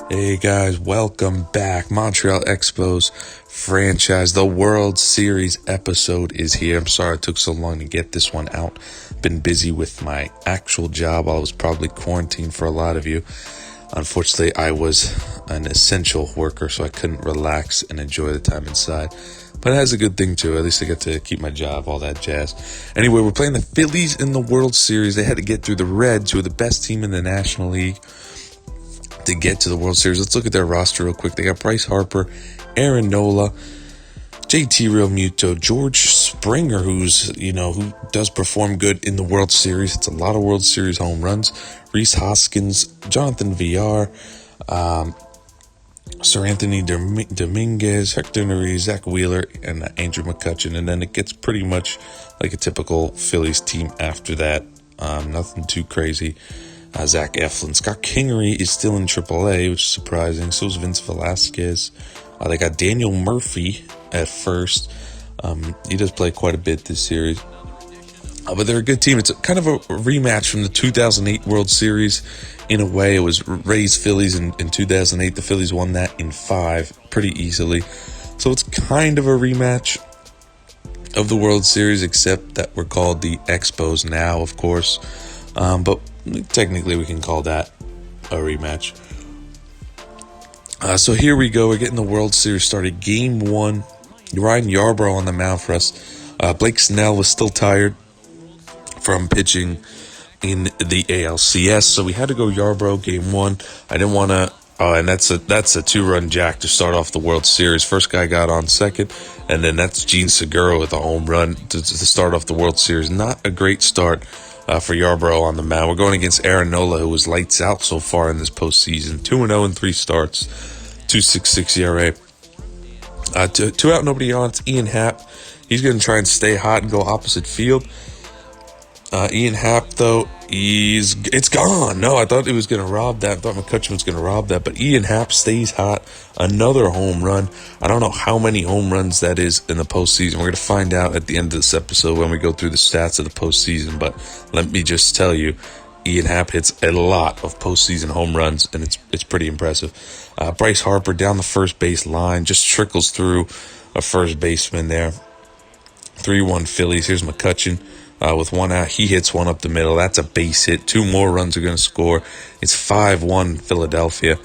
Hey guys, welcome back. Montreal Expos franchise, the World Series episode is here. I'm sorry it took so long to get this one out. Been busy with my actual job while I was probably quarantined for a lot of you. Unfortunately, I was an essential worker, so I couldn't relax and enjoy the time inside. But it has a good thing too. At least I get to keep my job, all that jazz. Anyway, we're playing the Phillies in the World Series. They had to get through the Reds, who are the best team in the National League, to get to the World Series. Let's look at their roster real quick. They got Bryce Harper, Aaron Nola, JT Realmuto, George Springer, who does perform good in the World Series. It's a lot of World Series home runs. Rhys Hoskins, Jonathan Villar, Sir Anthony Dominguez, Hector Neris, Zach Wheeler, and Andrew McCutchen. And then it gets pretty much like a typical Phillies team after that. Nothing too crazy. Zach Eflin. Scott Kingery is still in AAA, which is surprising. So is Vince Velasquez. They got Daniel Murphy at first. He does play quite a bit this series. But they're a good team. It's kind of a rematch from the 2008 World Series. In a way, it was Rays Phillies in 2008. The Phillies won that in 5 pretty easily. So it's kind of a rematch of the World Series, except that we're called the Expos now, of course. But technically we can call that a rematch. So here we go. We're getting the World Series started. Game 1. Ryan Yarbrough on the mound for us. Blake Snell was still tired from pitching in the ALCS, so we had to go Yarbrough game 1. I didn't want to. And that's a 2-run jack to start off the World Series. First guy got on second, and then that's Gene Segura with a home run to start off the World Series. Not a great start for Yarbrough on the mound. We're going against Aaron Nola, who was lights out so far in this postseason. 2-0 in 3 starts, 2.66 ERA. 2 out, nobody on. It's Ian Happ. He's going to try and stay hot and go opposite field. Ian Happ, though, it's gone. No, I thought he was going to rob that. I thought McCutchen was going to rob that. But Ian Happ stays hot. Another home run. I don't know how many home runs that is in the postseason. We're going to find out at the end of this episode when we go through the stats of the postseason. But let me just tell you, Ian Happ hits a lot of postseason home runs, and it's pretty impressive. Bryce Harper down the first base line, just trickles through a first baseman there. 3-1 Phillies. Here's McCutchen. With 1 out, he hits one up the middle. That's a base hit. 2 more runs are going to score. It's 5-1 Philadelphia.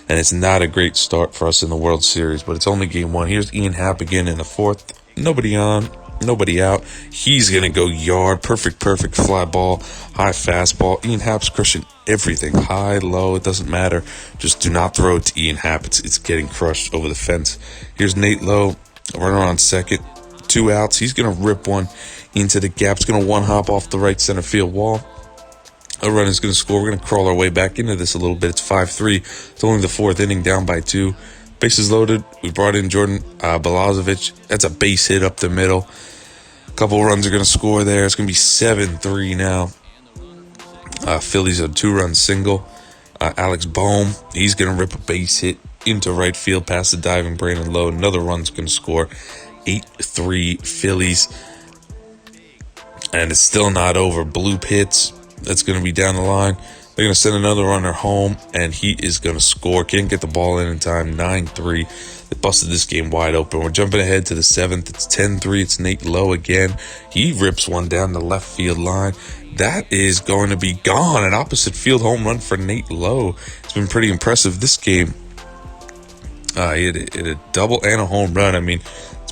And it's not a great start for us in the World Series, but it's only game 1. Here's Ian Happ again in the 4th. Nobody on, nobody out. He's going to go yard. Perfect fly ball, high fastball. Ian Happ's crushing everything. High, low, it doesn't matter. Just do not throw it to Ian Happ. It's getting crushed over the fence. Here's Nate Lowe, runner on second. 2 outs. He's going to rip one into the gap. It's going to one-hop off the right center field wall. A run is going to score. We're going to crawl our way back into this a little bit. It's 5-3. It's only the 4th inning, down by 2. Bases loaded. We brought in Jordan Balazovic. That's a base hit up the middle. A couple runs are going to score there. It's going to be 7-3 now. Phillies a 2-run single. Alex Bohm, he's going to rip a base hit into right field past the diving Brandon Lowe. Another run's going to score. 8-3 Phillies. And it's still not over. Bloop hits. That's going to be down the line. They're going to send another runner home, and he is going to score. Can't get the ball in time. 9-3. They busted this game wide open. We're jumping ahead to the 7th. It's 10-3. It's Nate Lowe again. He rips one down the left field line. That is going to be gone. An opposite field home run for Nate Lowe. It's been pretty impressive this game. He hit a double and a home run. I mean,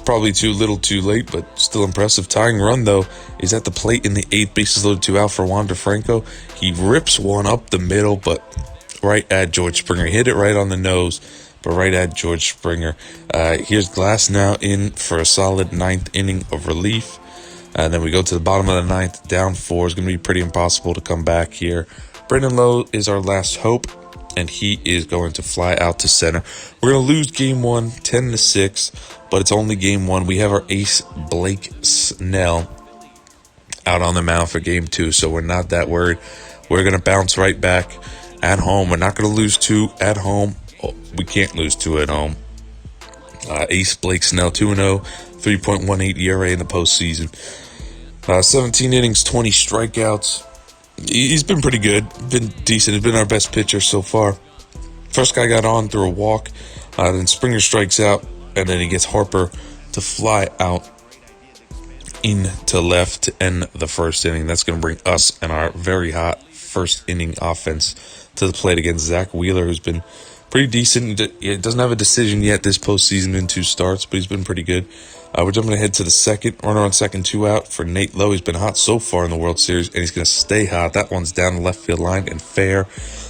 probably too little too late, but still impressive. Tying run, though, is at the plate in the 8th. Bases loaded, 2 out for Wander Franco. He rips one up the middle, but right at George Springer. He hit it right on the nose, but right at George Springer. Here's Glass now in for a solid 9th inning of relief. And then we go to the bottom of the 9th, down 4. It's going to be pretty impossible to come back here. Brandon Lowe is our last hope, and he is going to fly out to center. We're going to lose game 1, 10-6. But it's only game 1. We have our ace, Blake Snell, out on the mound for game 2, so we're not that worried. We're going to bounce right back at home. We're not going to lose 2 at home. Oh, we can't lose 2 at home. Ace Blake Snell, 2-0, 3.18 ERA in the postseason. 17 innings, 20 strikeouts. He's been pretty good, been decent. He's been our best pitcher so far. First guy got on through a walk, then Springer strikes out, and then he gets Harper to fly out into left to end the first inning. That's going to bring us and our very hot first inning offense to the plate against Zach Wheeler, who's been pretty decent. He doesn't have a decision yet this postseason in 2 starts, but he's been pretty good. We're jumping ahead to the second. Runner on second, 2 out for Nate Lowe. He's been hot so far in the World Series, and he's going to stay hot. That one's down the left field line and fair.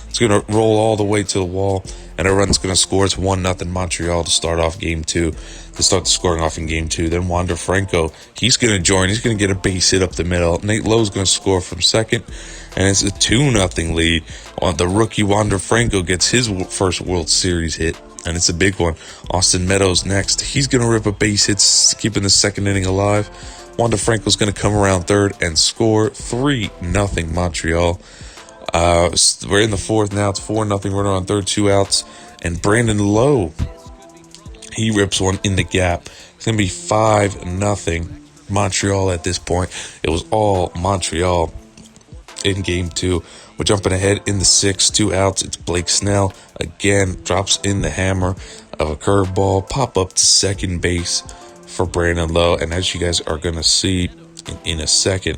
It's going to roll all the way to the wall, and a run's going to score. It's 1-0 Montreal to start off Game 2, to start the scoring off in Game 2. Then Wander Franco, he's going to join. He's going to get a base hit up the middle. Nate Lowe's going to score from second, and it's a 2-0 lead. The rookie Wander Franco gets his first World Series hit, and it's a big one. Austin Meadows next. He's going to rip a base hit, keeping the second inning alive. Wander Franco's going to come around third and score. 3-0 Montreal. We're in the fourth now. It's 4-0. Runner on third, 2 outs. And Brandon Lowe, he rips one in the gap. It's going to be 5-0 Montreal at this point. It was all Montreal in Game 2. We're jumping ahead in the 6th, 2 outs. It's Blake Snell again, drops in the hammer of a curveball, pop up to second base for Brandon Lowe. And as you guys are going to see in a second,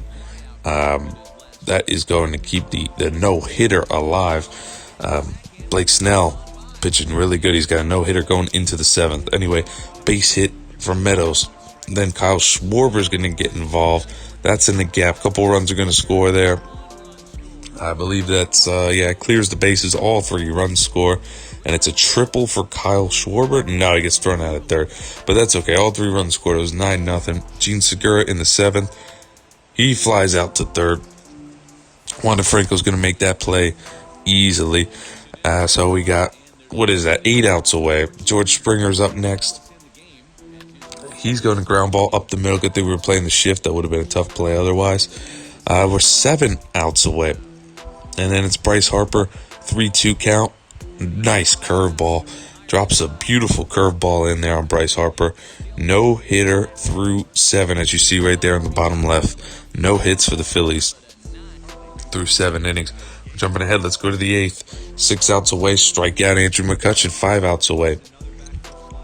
that is going to keep the no-hitter alive. Blake Snell pitching really good. He's got a no-hitter going into the 7th. Anyway, base hit from Meadows. Then Kyle Schwarber's going to get involved. That's in the gap. Couple runs are going to score there. I believe that's, clears the bases. All 3 runs score. And it's a triple for Kyle Schwarber. No, he gets thrown out at third. But that's okay. All 3 runs scored. It was 9-0. Gene Segura in the 7th. He flies out to third. Wander Franco's going to make that play easily. So we got, 8 outs away. George Springer's up next. He's going to ground ball up the middle. Good thing we were playing the shift. That would have been a tough play otherwise. We're 7 outs away. And then it's Bryce Harper, 3-2 count. Nice curveball. Drops a beautiful curveball in there on Bryce Harper. No hitter through 7, as you see right there on the bottom left. No hits for the Phillies through 7 innings. We're jumping ahead. Let's go to the 8th. 6 outs away. Strikeout Andrew McCutchen. 5 outs away.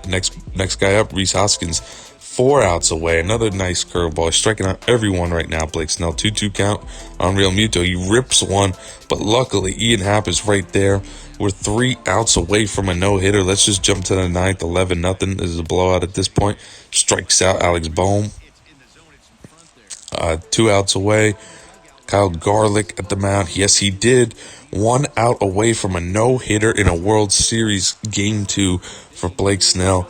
Next guy up, Rhys Hoskins. 4 outs away. Another nice curveball. He's striking out everyone right now. Blake Snell, 2-2 count on Real Muto. He rips one, but luckily Ian Happ is right there. We're 3 outs away from a no-hitter. Let's just jump to the 9th. 11-0. This is a blowout at this point. Strikes out Alex Bohm. 2 outs away. Kyle Garlick at the mound. Yes, he did. 1 out away from a no-hitter in a World Series Game 2 for Blake Snell.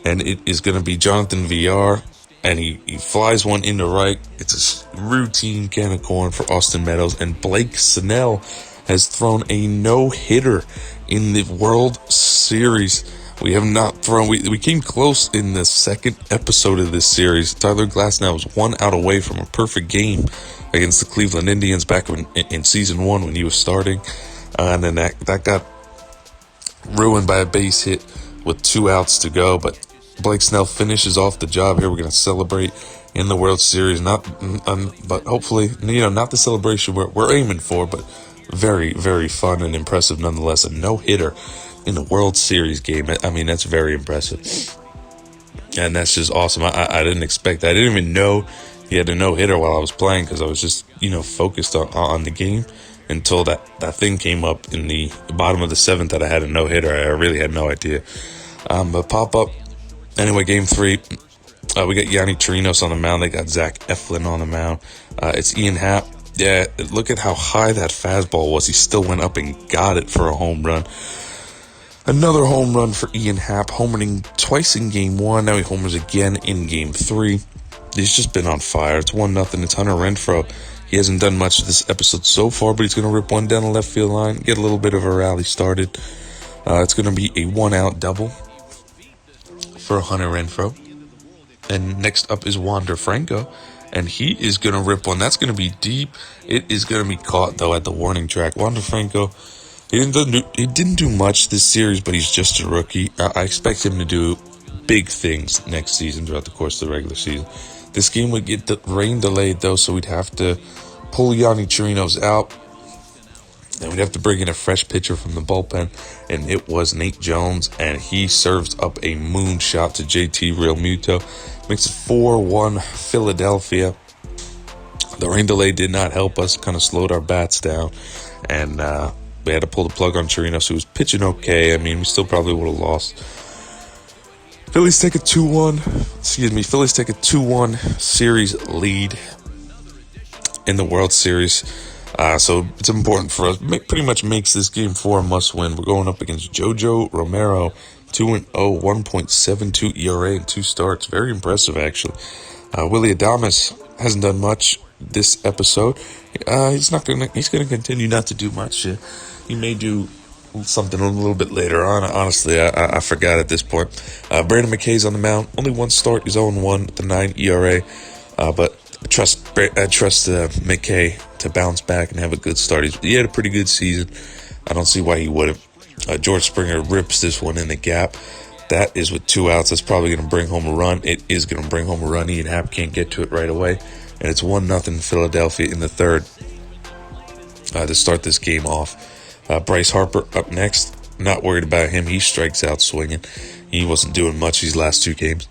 And it is going to be Jonathan Villar. And he flies one into right. It's a routine can of corn for Austin Meadows. And Blake Snell has thrown a no-hitter in the World Series. We have not thrown... We came close in the 2nd episode of this series. Tyler Glasnow was 1 out away from a perfect game against the Cleveland Indians back in Season 1 when he was starting. And then that got ruined by a base hit with 2 outs to go. But Blake Snell finishes off the job here. We're going to celebrate in the World Series. But hopefully, not the celebration we're aiming for, but very, very fun and impressive nonetheless. A no-hitter in a World Series game. I mean, that's very impressive. And that's just awesome. I didn't expect that. I didn't even know he had a no-hitter while I was playing because I was just, focused on the game until that thing came up in the bottom of the 7th that I had a no-hitter. I really had no idea. But pop up. Anyway, Game 3. We got Yanni Chirinos on the mound. They got Zach Eflin on the mound. It's Ian Happ. Yeah, look at how high that fastball was. He still went up and got it for a home run. Another home run for Ian Happ, homering twice in Game 1. Now he homers again in Game 3. He's just been on fire. It's 1-0. It's Hunter Renfroe. He hasn't done much this episode so far, but he's going to rip one down the left field line, get a little bit of a rally started. It's going to be a 1-out double for Hunter Renfroe. And next up is Wander Franco, and he is going to rip one. That's going to be deep. It is going to be caught, though, at the warning track. Wander Franco, he didn't do much this series, but he's just a rookie. I expect him to do big things next season throughout the course of the regular season. This game would get the rain delayed, though, so we'd have to pull Yanni Chirinos out. And we'd have to bring in a fresh pitcher from the bullpen, and it was Nate Jones, and he serves up a moonshot to JT Realmuto. Makes it 4-1 Philadelphia. The rain delay did not help us, kind of slowed our bats down, and we had to pull the plug on Chirinos, who was pitching okay. I mean, we still probably would have lost. Phillies take a 2-1 series lead in the World Series. So it's important for us. Pretty much makes this game 4 a must-win. We're going up against Jojo Romero, 2-0, 1.72 ERA in 2 starts. Very impressive, actually. Willy Adames hasn't done much this episode. He's gonna continue not to do much. He may do something a little bit later on. Honestly, I forgot at this point. Brandon McKay's on the mound. Only 1 start. He's 0-1 with a 9 ERA. But I trust McKay to bounce back and have a good start. He had a pretty good season. I don't see why he wouldn't. George Springer rips this one in the gap. That is with 2 outs. That's probably going to bring home a run. It is going to bring home a run. Ian Happ can't get to it right away. And it's 1-0 Philadelphia in the 3rd to start this game off. Bryce Harper up next. Not worried about him. He strikes out swinging. He wasn't doing much these last 2 games.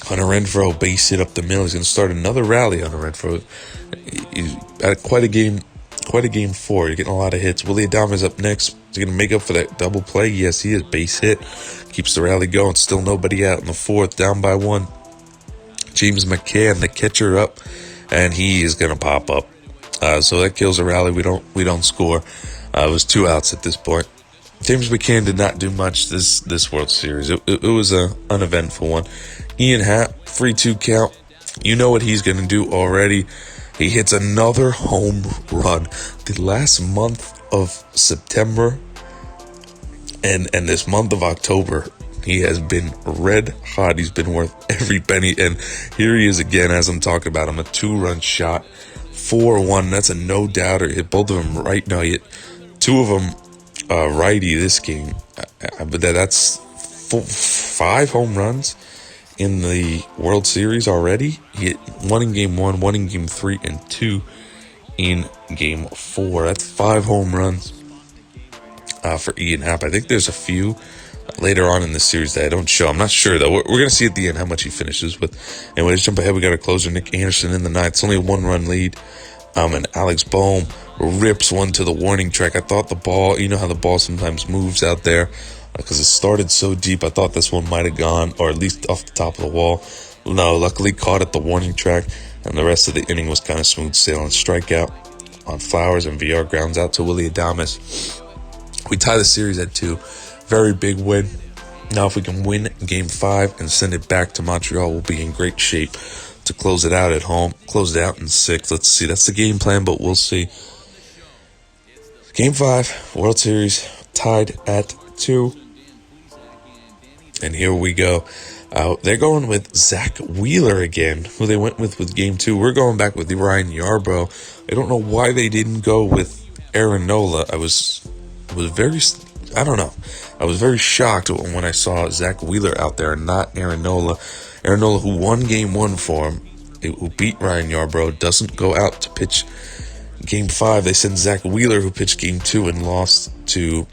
Hunter Renfroe, base hit up the middle. He's going to start another rally. Hunter Renfroe, he's at quite a game 4. You're getting a lot of hits. Willy Adames up next. Is he going to make up for that double play? Yes, he is. Base hit. Keeps the rally going. Still nobody out in the 4th. Down by 1. James McCann, the catcher, up, and he is going to pop up. So that kills a rally. We don't score. It was 2 outs at this point. James McCann did not do much this World Series. It was an uneventful one. Ian Happ, 3-2 count. You know what he's going to do already. He hits another home run. The last month of September and this month of October, he has been red hot. He's been worth every penny. And here he is again, as I'm talking about him, a 2-run shot. 4-1. That's a no-doubter. Hit both of them right now. He hit 2 of them righty this game. But that's 5 home runs in the World Series already. He hit 1 in Game 1, 1 in Game 3, and 2 in Game 4. That's 5 home runs for Ian Happ. I think there's a few later on in the series that I don't show. I'm not sure, though. We're going to see at the end how much he finishes with. And when I jump ahead, we got a closer, Nick Anderson, in the 9th. It's only a 1-run lead. And Alex Bohm rips one to the warning track. I thought the ball, you know how the ball sometimes moves out there, because it started so deep. I thought this one might have gone, or at least off the top of the wall. No, luckily caught at the warning track, and the rest of the inning was kind of smooth sailing. Strikeout on Flowers, and VR grounds out to Willy Adames. We tie the series at 2. Very big win. Now, if we can win Game 5 and send it back to Montreal, we'll be in great shape to close it out at home. Close it out in 6. Let's see. That's the game plan, but we'll see. Game 5, World Series, tied at 2. And here we go. They're going with Zach Wheeler again, who they went with Game 2. We're going back with Ryan Yarbrough. I don't know why they didn't go with Aaron Nola. I was very shocked when I saw Zach Wheeler out there and not Aaron Nola. Aaron Nola, who won Game 1 for him, who beat Ryan Yarbrough, doesn't go out to pitch Game 5. They send Zach Wheeler, who pitched Game 2 and lost to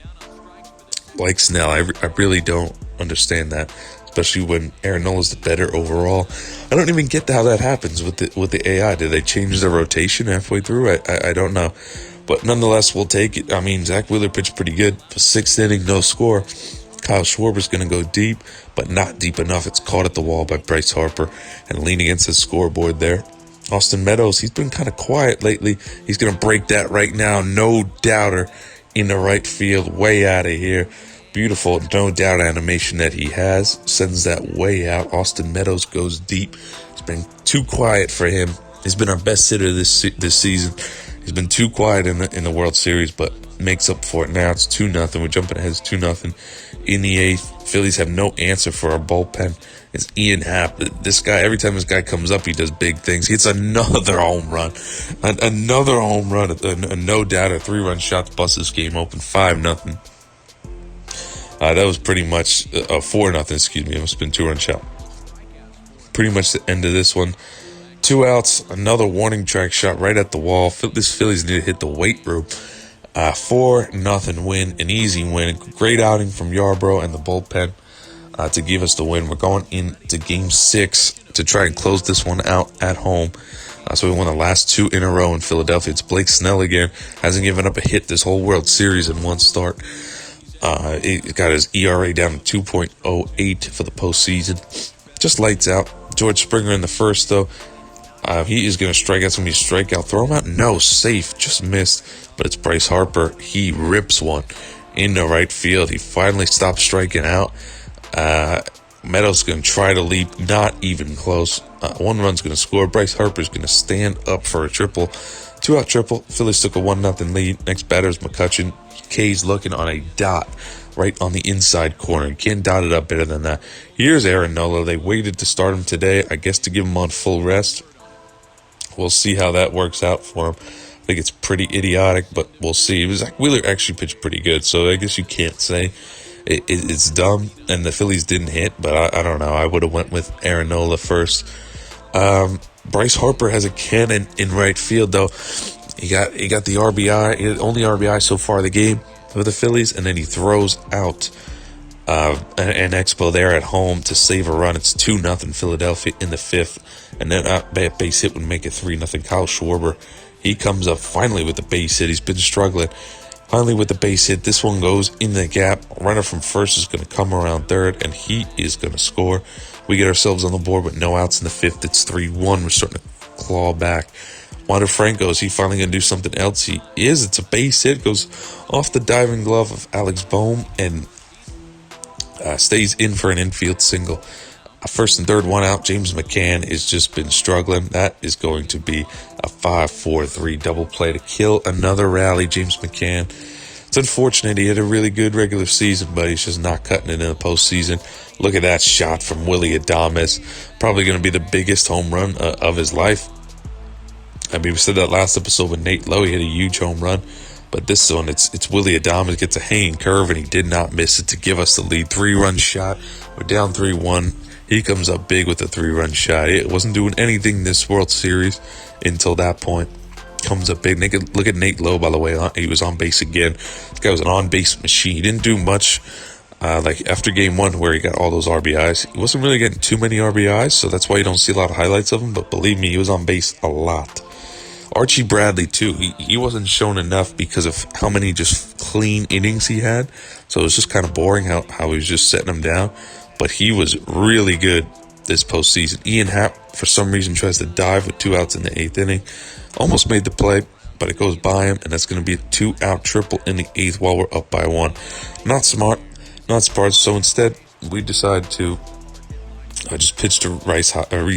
Blake Snell. I really don't understand that, especially when Aaron Nola's the better overall. I don't even get how that happens with the AI. Did they change the rotation halfway through? I don't know. But nonetheless, we'll take it. I mean, Zach Wheeler pitched pretty good. For 6th inning, no score. Kyle Schwarber's going to go deep, but not deep enough. It's caught at the wall by Bryce Harper and lean against the scoreboard there. Austin Meadows, he's been kind of quiet lately. He's going to break that right now. No doubter in the right field, way out of here. Beautiful, no doubt animation that he has. Sends that way out. Austin Meadows goes deep. It's been too quiet for him. He's been our best hitter this season. He's been too quiet in the World Series, but makes up for it now. It's 2-0. We're jumping ahead. It's 2-0 in the 8th. Phillies have no answer for our bullpen. It's Ian Happ. This guy, every time this guy comes up, he does big things. He hits another home run. Another home run. A no doubt, a 3-run shot to bust this game open. 5-0. That was pretty much a 4-0. Excuse me. It must have been 2-run shot. Pretty much the end of this one. 2 outs. Another warning track shot right at the wall. This Phillies need to hit the weight room. 4-0 win, an easy win. Great outing from Yarbrough and the bullpen to give us the win. We're going into Game 6 to try and close this one out at home. So we won the last 2 in a row in Philadelphia. It's Blake Snell again. Hasn't given up a hit this whole World Series in one start. He got his ERA down to 2.08 for the postseason. Just lights out. George Springer in the first, though. He is going to strike out. It's going to be a strikeout. Throw him out. No, safe. Just missed. But it's Bryce Harper. He rips one into right field. He finally stopped striking out. Meadows going to try to leap. Not even close. 1 run's going to score. Bryce Harper's going to stand up for a triple. 2-out triple. Phillies took a 1-0 lead. Next batter is McCutchen. K's looking on a dot right on the inside corner. You can't dot it up better than that. Here's Aaron Nola. They waited to start him today, I guess to give him on full rest. We'll see how that works out for him. I think it's pretty idiotic, but we'll see. Zach Wheeler actually pitched pretty good, so I guess you can't say it's dumb. And the Phillies didn't hit, but I don't know. I would have went with Aaron Nola first. Bryce Harper has a cannon in right field, though. He got the RBI, only RBI so far of the game for the Phillies, and then he throws out an Expo there at home to save a run. It's 2-0 Philadelphia in the 5th, and then a base hit would make it 3-0. Kyle Schwarber, he comes up finally with the base hit. He's been struggling. Finally with the base hit. This one goes in the gap. Runner from first is going to come around third, and he is going to score. We get ourselves on the board with no outs in the 5th. It's 3-1. We're starting to claw back. Wander Franco, is he finally going to do something else? He is. It's a base hit. Goes off the diving glove of Alex Bohm and stays in for an infield single. First and third, 1 out. James McCann has just been struggling. That is going to be a 5-4-3 double play to kill another rally. James McCann. It's unfortunate. He had a really good regular season, but he's just not cutting it in the postseason. Look at that shot from Willy Adames. Probably going to be the biggest home run of his life. I mean, we said that last episode with Nate Lowe. He had a huge home run. But this one, it's Willy Adames gets a hanging curve, and he did not miss it to give us the lead. 3-run shot. We're down 3-1. He comes up big with a 3-run shot. It wasn't doing anything this World Series until that point. Comes up big. Look at Nate Lowe, by the way. He was on base again. This guy was an on-base machine. He didn't do much like after Game 1 where he got all those RBIs. He wasn't really getting too many RBIs, so that's why you don't see a lot of highlights of him. But believe me, he was on base a lot. Archie Bradley, too. He wasn't shown enough because of how many just clean innings he had. So it was just kind of boring how he was just setting them down. But he was really good this postseason. Ian Happ, for some reason, tries to dive with 2 outs in the 8th inning. Almost made the play, but it goes by him, and that's going to be a 2-out triple in the 8th while we're up by 1. Not smart, not smart. So instead, we decide to just pitch to Rhys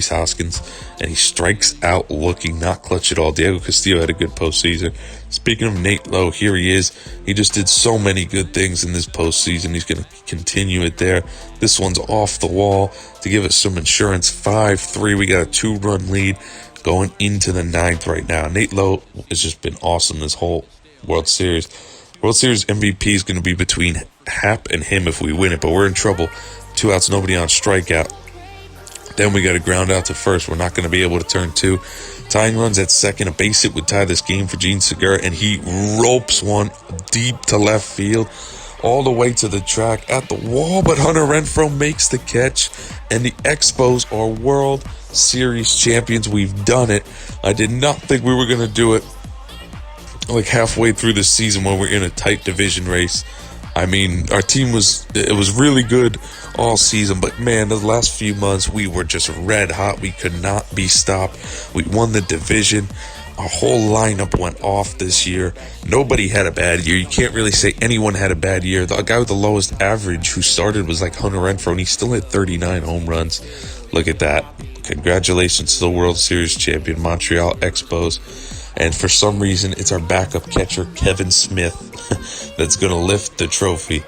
Hoskins, and he strikes out looking not clutch at all. Diego Castillo had a good postseason. Speaking of Nate Lowe, here he is. He just did so many good things in this postseason. He's going to continue it there. This one's off the wall to give us some insurance. 5-3. We got a 2-run lead going into the 9th right now. Nate Lowe has just been awesome this whole World Series. World Series MVP is going to be between Happ and him if we win it, but we're in trouble. 2 outs, nobody on strikeout. Then we got a ground out to first. We're not going to be able to turn 2. Tying runs at second. A base hit would tie this game for Gene Segura, and he ropes one deep to left field, all the way to the track at the wall. But Hunter Renfroe makes the catch, and the Expos are World Series champions. We've done it. I did not think we were going to do it like halfway through the season when we're in a tight division race. I mean, our team was really good all season, but man, the last few months we were just red hot. We could not be stopped. We won the division. Our whole lineup went off this year. Nobody had a bad year. You can't really say anyone had a bad year. The guy with the lowest average who started was like Hunter Renfroe, and he still hit 39 home runs. Look at that. Congratulations to the World Series champion, Montreal Expos. And for some reason, it's our backup catcher, Kevin Smith, that's going to lift the trophy.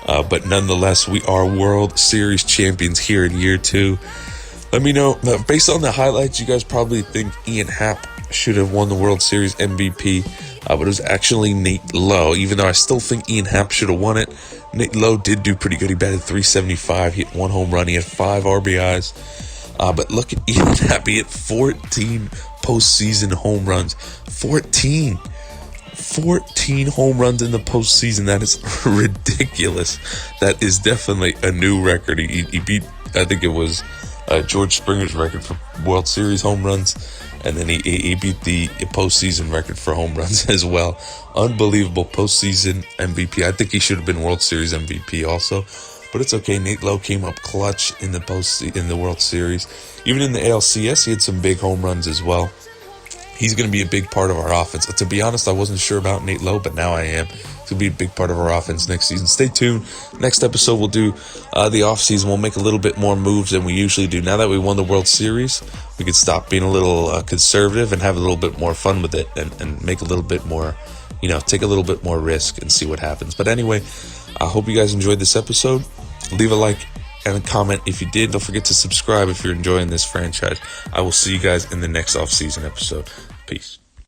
But nonetheless, we are World Series champions here in year 2. Let me know, based on the highlights, you guys probably think Ian Happ should have won the World Series MVP. But it was actually Nate Lowe. Even though I still think Ian Happ should have won it, Nate Lowe did do pretty good. He batted .375. He hit 1 home run. He had 5 RBIs. But look at Ian Happ. He hit 14 postseason home runs. 14. 14 home runs in the postseason. That is ridiculous. That is definitely a new record. He beat, I think it was George Springer's record for World Series home runs, and then he beat the postseason record for home runs as well. Unbelievable postseason MVP. I think he should have been World Series MVP also, but it's okay. Nate Lowe came up clutch in the World Series. Even in the ALCS, he had some big home runs as well. He's going to be a big part of our offense. To be honest, I wasn't sure about Nate Lowe, but now I am. He's going to be a big part of our offense next season. Stay tuned. Next episode, we'll do the offseason. We'll make a little bit more moves than we usually do. Now that we won the World Series, we could stop being a little conservative and have a little bit more fun with it and make a little bit more, take a little bit more risk and see what happens. But anyway, I hope you guys enjoyed this episode. Leave a like and a comment if you did. Don't forget to subscribe if you're enjoying this franchise. I will see you guys in the next offseason episode. Peace.